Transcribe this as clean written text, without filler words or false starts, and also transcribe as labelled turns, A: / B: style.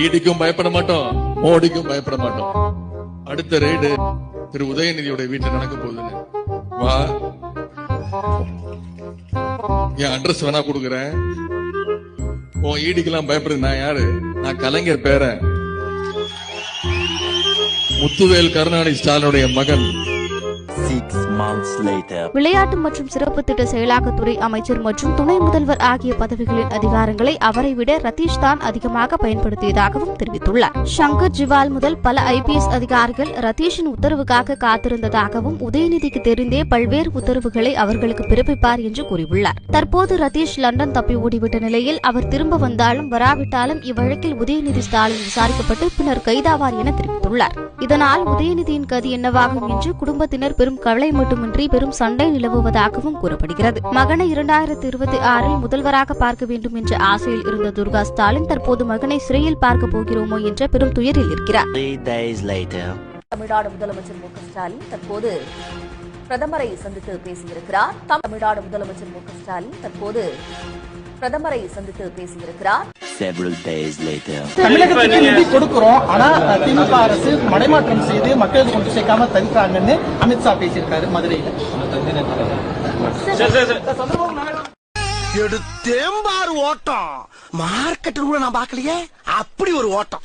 A: ஈடிக்கும் பயப்பட மாட்டோம், மோடிக்கும் பயப்பட மாட்டோம். அடுத்த ரெய்டு திரு உதயநிதியோட வீட்டுல நடக்க போகுதுன்னு வா, என் அட்ரஸ் வேணா கொடுக்குறேன். உன் ஈடிக்கெல்லாம் பயப்படுறது நான் யாரு? நான் கலைஞர் பேரன், முத்துவேல் கருணாநிதி ஸ்டாலினுடைய மகன்.
B: விளையாட்டு மற்றும் சிறப்பு திட்ட செயலாக்கத்துறை அமைச்சர் மற்றும் துணை முதல்வர் ஆகிய பதவிகளின் அதிகாரங்களை அவரை விட ரதீஷ் தான் அதிகமாக பயன்படுத்தியதாகவும் தெரிவித்துள்ளார். சங்கர் ஜிவால் முதல் பல IPS அதிகாரிகள் ரதீஷின் உத்தரவுக்காக காத்திருந்ததாகவும் உதயநிதிக்கு தெரிந்தே பல்வேறு உத்தரவுகளை அவர்களுக்கு பிறப்பிப்பார் என்று கூறியுள்ளார். தற்போது ரதீஷ் லண்டன் தப்பி ஓடிவிட்ட நிலையில் அவர் திரும்ப வந்தாலும் வராவிட்டாலும் இவ்வழக்கில் உதயநிதி ஸ்டாலின் விசாரிக்கப்பட்டு பின்னர் கைதாவார் என தெரிவித்துள்ளார். இதனால் உதயநிதியின் கதி என்னவாகும் என்று குடும்பத்தினர் பெரும் கவலை மட்டுமின்றி பெரும் சண்டை நிலவுவதாகவும் கூறப்படுகிறது. மகனை 2026 முதல்வராக பார்க்க வேண்டும் என்ற ஆசையில் இருந்த துர்கா ஸ்டாலின் தற்போது மகனை சிறையில் பார்க்க போகிறோமோ என்ற பெரும் துயரில் இருக்கிறார்.
C: தமிழ்நாடு முதலமைச்சர் மு க ஸ்டாலின் தற்போது பிரதமரை சந்தித்து பேசியிருக்கிறார். தமிழ்நாடு முதலமைச்சர் மு க ஸ்டாலின் தற்போது பிரதமரை சந்தித்து பேசியிருக்கிறார்.
D: தமிழகத்துக்கு நிதி கொடுக்கிறோம், ஆனா திமுக அரசு மடைமாற்றம் செய்து மக்களுக்கு கொண்டு சேர்க்காம தடுக்கிறாங்கன்னு அமித்ஷா பேசியிருக்காரு மதுரையில்.
E: எடுத்தேம்பாரு ஓட்டம், மார்க்கெட்டில் கூட நான் பார்க்கலையே, அப்படி ஒரு ஓட்டம்.